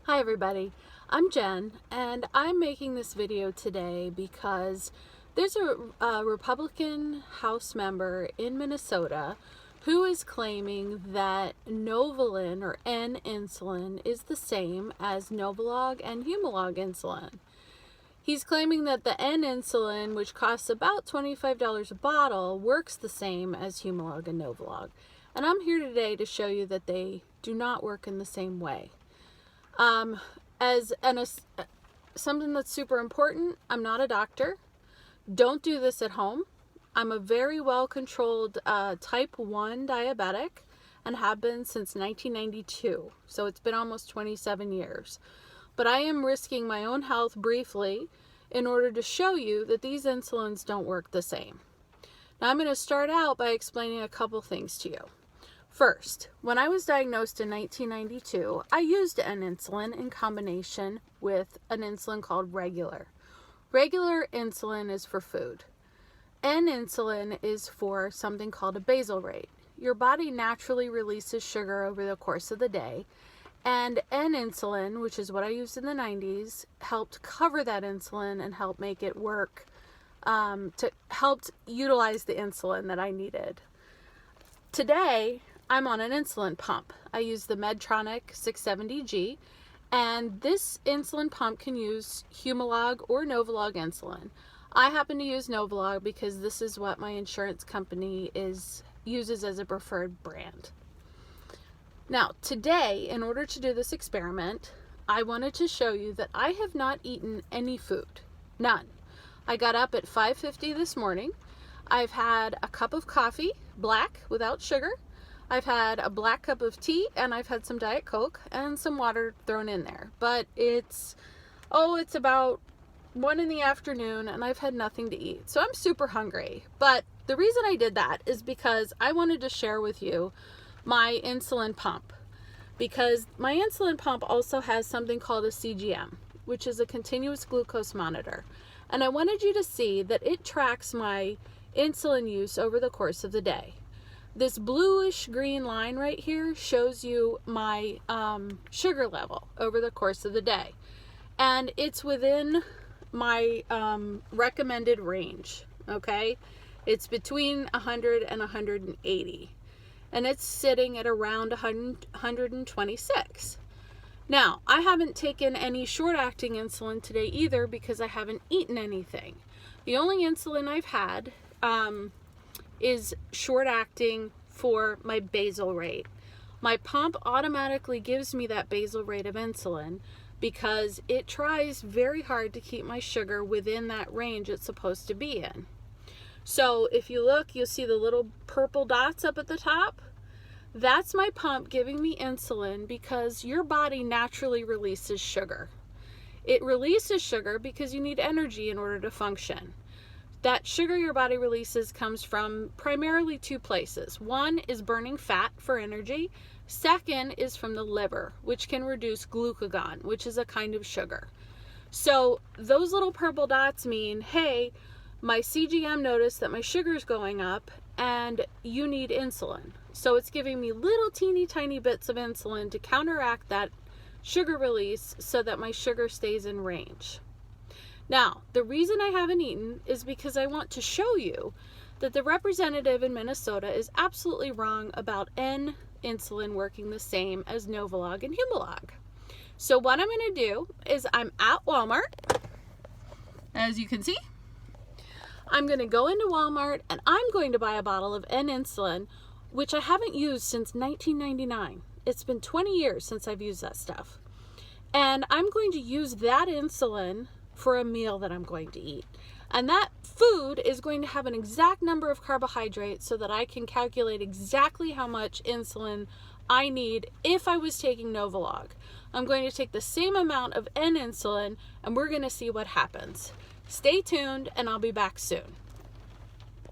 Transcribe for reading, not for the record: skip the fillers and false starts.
Hi everybody, I'm Jen and I'm making this video today because there's a Republican House member in Minnesota who is claiming that Novolin or N-insulin is the same as Novolog and Humalog insulin. He's claiming that the N-insulin, which costs about $25 a bottle, works the same as Humalog and Novolog. And I'm here today to show you that they do not work in the same way. Something that's super important, I'm not a doctor. Don't do this at home. I'm a very well-controlled type 1 diabetic and have been since 1992. So it's been almost 27 years. But I am risking my own health briefly in order to show you that these insulins don't work the same. Now I'm going to start out by explaining a couple things to you. First, when I was diagnosed in 1992, I used an insulin in combination with an insulin called regular. Regular insulin is for food. N-insulin is for something called a basal rate. Your body naturally releases sugar over the course of the day, and N-insulin, which is what I used in the 90s, helped cover that insulin and help make it work, helped utilize the insulin that I needed. Today, I'm on an insulin pump. I use the Medtronic 670G, and this insulin pump can use Humalog or Novolog insulin. I happen to use Novolog because this is what my insurance company uses as a preferred brand. Now, today, in order to do this experiment, I wanted to show you that I have not eaten any food. None. I got up at 5:50 this morning. I've had a cup of coffee, black, without sugar. I've had a black cup of tea, and I've had some Diet Coke and some water thrown in there. But it's about 1 in the afternoon, and I've had nothing to eat. So I'm super hungry. But the reason I did that is because I wanted to share with you my insulin pump. Because my insulin pump also has something called a CGM, which is a continuous glucose monitor. And I wanted you to see that it tracks my insulin use over the course of the day. This bluish green line right here shows you my sugar level over the course of the day. And it's within my recommended range, okay? It's between 100 and 180. And it's sitting at around 126. Now, I haven't taken any short-acting insulin today either because I haven't eaten anything. The only insulin I've had is short-acting for my basal rate. My pump automatically gives me that basal rate of insulin because it tries very hard to keep my sugar within that range it's supposed to be in. So if you look, you'll see the little purple dots up at the top. That's my pump giving me insulin because your body naturally releases sugar. It releases sugar because you need energy in order to function. That sugar your body releases comes from primarily two places. One is burning fat for energy. Second is from the liver, which can reduce glucagon, which is a kind of sugar. So those little purple dots mean, hey, my CGM noticed that my sugar is going up and you need insulin. So it's giving me little teeny tiny bits of insulin to counteract that sugar release so that my sugar stays in range. Now, the reason I haven't eaten is because I want to show you that the representative in Minnesota is absolutely wrong about N-insulin working the same as Novolog and Humalog. So what I'm going to do is I'm at Walmart, as you can see. I'm going to go into Walmart and I'm going to buy a bottle of N-insulin, which I haven't used since 1999. It's been 20 years since I've used that stuff. And I'm going to use that insulin for a meal that I'm going to eat. And that food is going to have an exact number of carbohydrates so that I can calculate exactly how much insulin I need if I was taking Novolog. I'm going to take the same amount of N-insulin and we're going to see what happens. Stay tuned and I'll be back soon.